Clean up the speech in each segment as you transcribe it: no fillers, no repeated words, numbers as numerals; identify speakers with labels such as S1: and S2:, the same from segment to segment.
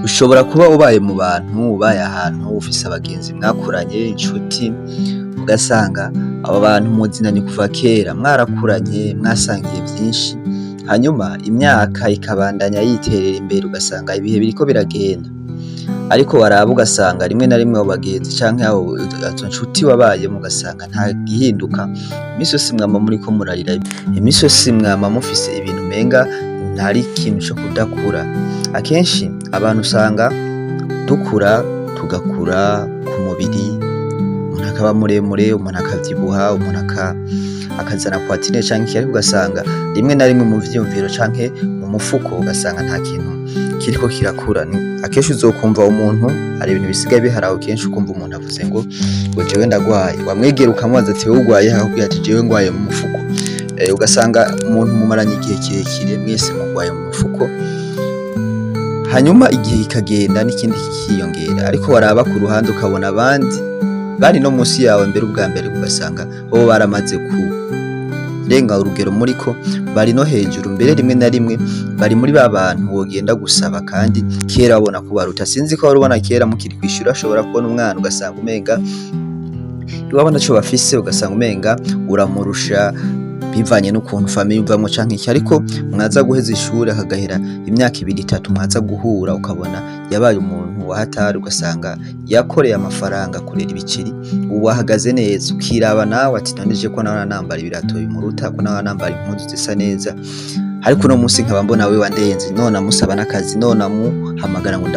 S1: Ushobora kuba ubaye mu bantu, ubaye ahantu ufise abagenzi mwakuranye, inshuti, ugasanga abo bantu muzinanye kuva kera, mwarakuranye, mwasangiye vyinshi, hanyuma imyaka ikabandanya yiterera imbere, ugasanga ibihe biriko biragenda, ariko waraba ugasanga rimwe na rimwe abo bagenzi canke izo nshuti wabayemwo ugasanga nta gihinduka, imisi yose mwama muriko murarira, imisi yose mwama mufise ibintu umenga ntari ikintu co kudakura. Akenshi abantu usanga dukura, tugakura ku mubiri, umuntu akaba muremure, umuntu akavyibuha, umuntu akazana poitrine canke iki, ariko ugasanga rimwe na rimwe mu vyiyumviro canke mu mufuko ugasanga nta kintu kiriko kirakura. Akenshi uzokumva umuntu hari ibintu bisigaye biharawe, kenshi ukumva umuntu avuze ngo jewe ndagwaye, wamwegera ukamubaza ati wowe ugwaye he? Akakubwira ati jewe ngwaye mu mufuko. Ugasanga umuntu mumaranye igihe kirekire mwese mugwaye mu mufuko, hanyuma igihe kikagenda n'ikindi kikiyongera, ariko waraba ku ruhande ukabona abandi bari no musi yawe mbere ubwa mbere, ugasanga bo baramaze kurenga urugero muriko, bari no hejuru, mbere rimwe na rimwe bari muri ba bantu wogenda gusaba kandi kera wabona ko baruta. Sinzi ko wari ubona kera mukiri kwishura, ashobora kubona umwana ugasanga umenga wabona co bafise, ugasanga umenga uramurusha bivanye n'ukuntu famille uvamwo canke iki, ariko mwaza guheza ishure hakagahera imyaka 2-3 mwaza guhura, ukabona yabaye umuntu wahatari, ugasanga yakoreye amafaranga kurera ibiciri, ubu ahagaze neza, ukiraba nawe ati nonije ko nawe nambara ibirato bimuruta, ko nawe nambara impuzu zisa neza, ariko uno musi nkaba mbona we wandenze, none amusaba n'akazi, none amuhamagara ngo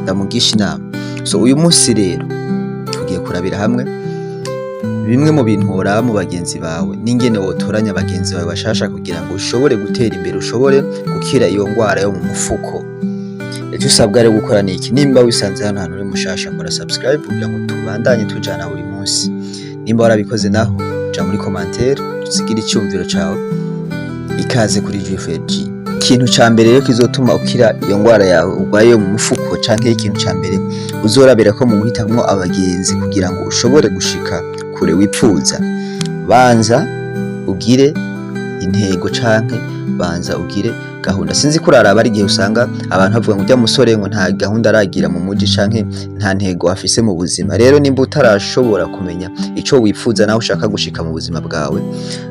S1: ndamugisha inama. So uyu musi rero tugiye kurabira hamwe bimwe mu bintu woraba mu bagenzi bawe, n'ingene wotoranya abagenzi bawe bashasha kugira ngo ushobore gutera imbere, ushobore gukira iyo ngwara yo mu mufuko. Ico usabwa rero gukora niki? Nimba wisanze hano hantu uri mushasha, kora subscribe kugira ngo tubandanye tujana buri munsi. Nimba warabikoze naho ja muri commentaire usigire icyumviro cawe. Ikaze kuri GFG. Ikintu ca mbere rero kizotuma ukira iyo ngwara yawe ugwaye mu mufuko, canke ikintu ca mbere uzorabera ko mu guhitamwo abagenzi kugira ngo ushobore gushika kure wipfuza, banza ugire intego canke banza ugire gahunda. Sinzi kuraraba ari igihe usanga abantu bavuga ngo urya musore ngo nta gahunda aragira mu muji canke nta ntego afise mu buzima. Rero nimba utarashobora kumenya ico wipfuza nawe ushaka gushika mu buzima bwawe,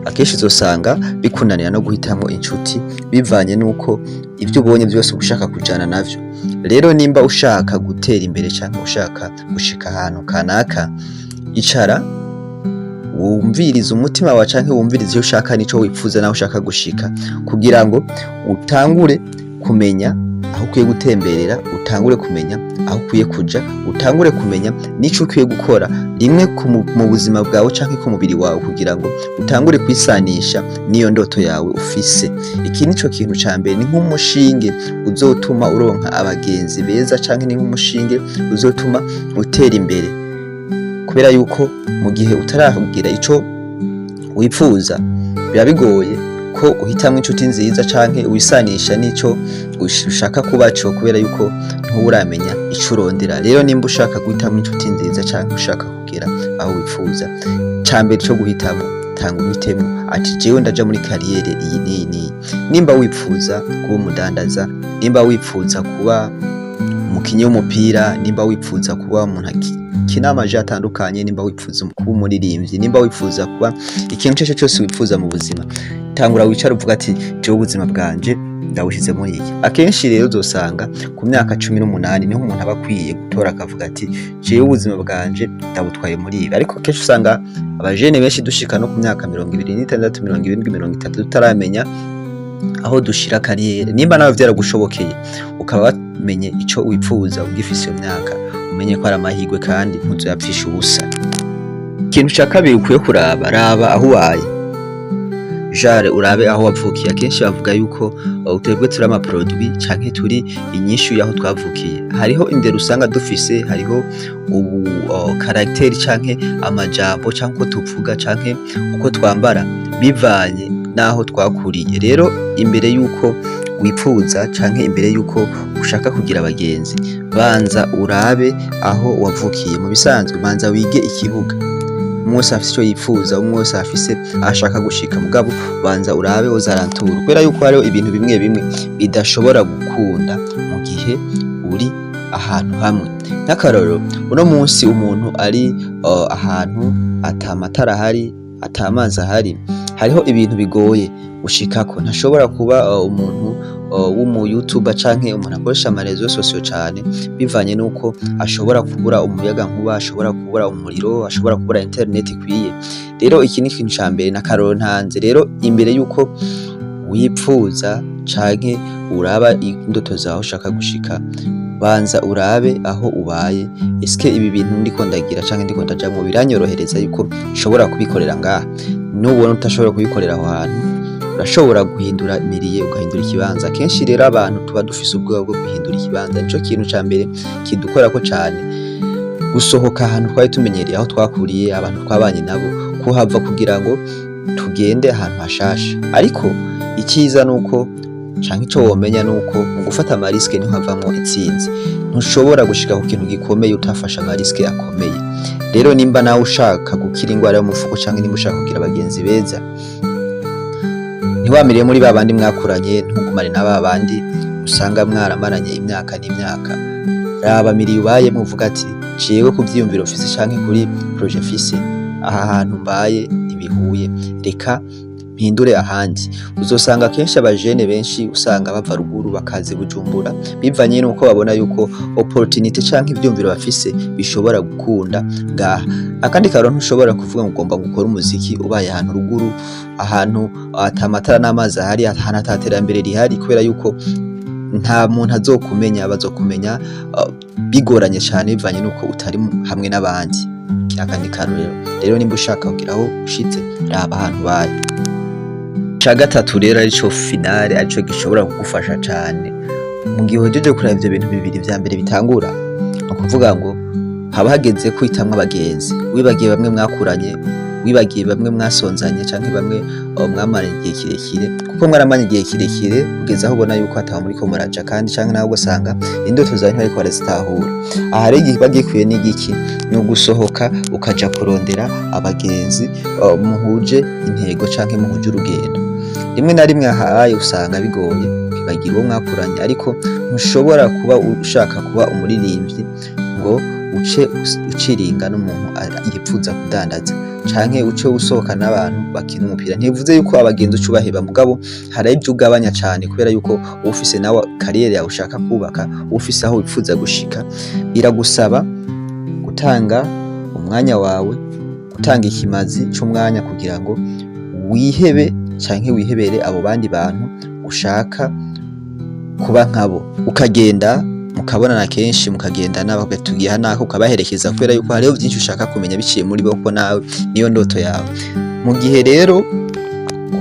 S1: akenshi uzosanga bikunanira no guhitamwo inshuti bivanye nuko ivyo ubonye vyose ushaka kujana navyo. Rero nimba ushaka gutera imbere canke ushaka gushika ahantu kanaka, icara wumviriza umutima wawe canke wumviriza iyo ushaka nico wipfuza nawe ushaka gushika, kugira ngo utangure kumenya aho ukwiye gutemberera, utangure kumenya aho ukwiye kuja, utangure kumenya nico ukwiye gukora rimwe mu buzima bwawe canke ku mubiri wawe, kugira ngo utangure kwisanisha niyo ndoto yawe ufise. Iki nico kintu ca mbere, ni nk'umushinge uzotuma uronka abagenzi beza, canke ni nk'umushinge uzotuma utera imbere, kubera yuko mu gihe utaragira ico wipfuza biba bigoye ko uhitamwo inshuti nziza canke wisanisha nico ushaka kubaco, kubera yuko nturamenya ico urondera. Rero nimba ushaka guhitamwo inshuti nziza canke ushaka kugera aho wipfuza, cambere co guhitamwo tanga uhitemo ati jewe ndaja muri kariyere iyi nini. Nimba wipfuza kuba umudandaza, nimba wipfuza kuba umukinyi w'umupira, nimba wipfuza kuba umuntu akina amaji atandukanye, nimba wipfuza kuba umuririmbyi, nimba wipfuza kuba ikintu cyose wipfuza mu buzima, tangura wicara uvuga ati jewe ubuzima bwanje ndabushize muri iki. Akenshi rero uzosanga ku myaka 18 niho umuntu aba akwiye gutora akavuga ati jewe ubuzima bwanje ndabutwaye muri ibi. Ariko kenshi usanga abajene benshi dushika no ku myaka 26, 27, 30 tutaramenya aho dushira kariyere. Nimba nawe vyaragushobokeye ukaba wamenye ico wipfuza ugifise iyo myaka, umenye ko ari amahirwe kandi ntuzoyapfisha ubusa. Ikintu ca kabiri ukwiye kuraba, raba aho ubaye, jare urabe aho wavukiye. Akenshi bavuga yuko utebwe turi amaproduit canke turi inyishu yaho twavukiye. Hariho indero usanga dufise, hariho karakteri canke amajambo canke uko tuvuga canke uko twambara bivanye naho twakuriye. Rero imbere yuko wipfuza canke imbere yuko ushaka kugira abagenzi, banza urabe aho wavukiye. Mu bisanzwe banza wige ikibuga, umwose afise ico yipfuza, umwose afise ashaka gushika, mugabo banza urabe uzarantura, kubera yuko hariho ibintu bimwe bimwe bidashobora gukunda mu gihe uri ahantu hamwe. Nk'akarorero, uno munsi umuntu ari ahantu ata matara ahari, ata amazi ahari, hariho ibintu bigoye gushikako. Ntashobora kuba umuntu w'umu YouTuber canke umuntu akoresha ama réseaux sociaux cane, bivanye nuko ashobora kubura umuyagankuba, ashobora kubura umuriro, ashobora kubura internet ikwiye. Rero iki ni ikintu ca mbere n'akarorero ntanze. Rero imbere yuko wipfuza canke uraba indoto zawe ushaka gushika, banza urabe aho ubaye, eske ibi bintu ndiko ndagira canke ndiko ndajamwo biranyorohereza yuko nshobora kubikorera ngaha. Nubona utashobora kubikorera aho hantu, urashobora guhindura imiriye, ugahindura ikibanza. Kenshi rero abantu tuba dufise ubwoba bwo guhindura ikibanza, nico kintu ca mbere kidukorako cane. Gusohoka ahantu twari tumenyereye, aho twakuriye, abantu twabanye nabo, kuhava kugira ngo tugende ahantu hashasha. Ariko iciza nuko canke ico womenya nuko mu gufata ama risque niho havamwo intsinzi. Ntushobora gushika ku kintu gikomeye utafashe ama risque akomeye. Rero nimba nawe ushaka gukira ingwara y'umufuko canke nimba ushaka kugira abagenzi beza, ntiwamiriye muri babandi mwakuranye, ntugumane na babandi usanga mwaramaranye imyaka n'imyaka. Raba miriye ubayemwo uvuga ati jewe ku vyiyumviro mfise canke kuri projet mfise, aha hantu mbaye ntibihuye, reka mpindure ahandi. Uzosanga kenshi abajene benshi usanga bava ruguru bakaza Bujumbura, bivanye nuko babona yuko opportunity canke ivyumviro bafise bishobora gukunda ngaha. Akandi karo ntushobora kuvuga ngo ugomba gukora umuziki ubaye ahantu ruguru, ahantu ata matara n'amazi ahari, ahantu ata terambere rihari, kubera yuko nta muntu azokumenya, bazokumenya bigoranye cane bivanye nuko utari hamwe n'abandi. Akandi karo rero nimba ushaka kugira aho ushitse, raba ahantu ubaye. Ca gatatu rero arico finale, arico gishobora kugufasha cane mu gihe uhejeje kuraba ivyo bintu bibiri vya mbere bitangura. No kuvuga ngo haba hageze kwitamwa abagenzi, wibagiye bamwe mwakuranye, wibagiye bamwe mwasonzanye canke bamwe mwamaranye igihe kirekire, kuko mwaramanye igihe kirekire kugeza aho ubona yuko ataho muriko muraja, kandi canke nawe ugasanga indoto zawe ntibariko barazitahura. Aha rero igihe bagikwiye n'igiki, ni ugusohoka ukaja kurondera abagenzi muhuje intego canke muhuje urugendo. Rimwe na rimwe ahaye usanga bigoye kwibagira uwo mwakuranye, ariko ntushobora kuba ushaka kuba umuririmbyi ngo uce uciringa n'umuntu yipfuza kudandaza, canke uce usohoka n'abantu bakina umupira. Ntibivuze yuko abagenzi uca ubaheba, mugabo hari ivyo ugabanya cane, kubera yuko ufise nawe kariyeri yawe ushaka kubaka, ufise aho wipfuza gushika. Biragusaba gutanga umwanya wawe, gutanga ikimazi c'umwanya kugira ngo wihebe canke wihebere abo bandi bantu ushaka kuba nkabo, ukagenda mukabonana kenshi, mukagendana bagatugiha nako ukabaherekeza, kubera yuko hariho vyinshi ushaka kumenya biciye muri bo, ko nawe niyo ndoto yawe. Mu gihe rero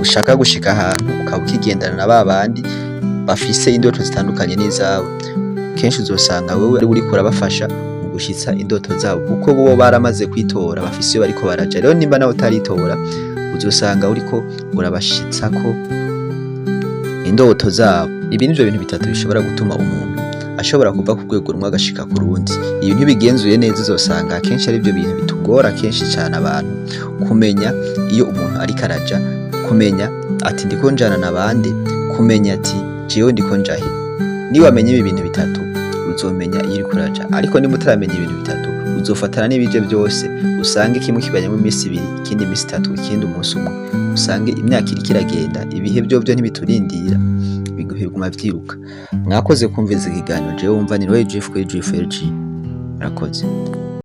S1: ushaka gushika ahantu ukaba ukigendana na babandi bafise indoto zitandukanye n'izawe, kenshi uzosanga wewe uriko urabafasha mu gushitsa indoto zabo, kuko bo baramaze kwitora, bafise iyo bariko baraja. Rero nimba nawe utaritora, uzosanga uriko urabashitsako indoto zabo. Ibi nivyo bintu bitatu bishobora gutuma umuntu ashobora kuva ku rwego rumwe agashika ku rundi. Iyo ntibigenzuye neza, uzosanga akenshi ari byo bintu bitugora kenshi cyane abantu kumenya iyo umuntu ariko araja, kumenya ati ndiko njana n'abandi, kumenya ati jewe ndiko njahe. Niwamenya ibi bintu bitatu, uzomenya iyo uriko uraja. Ariko niba utaramenya ibintu bitatu, uzofatana n'ibije byose, usange kimwe kibanyemo iminsi ibiri, ikindi iminsi itatu, ikindi umunsi umwe, usange imyaka iriko iragenda, ibihe byo ntibiturindira, biguma vyiruka. Mwakoze kumviriza ikiganiro, jewe wumva ni Roy Jeff kuri GFLG. Murakoze.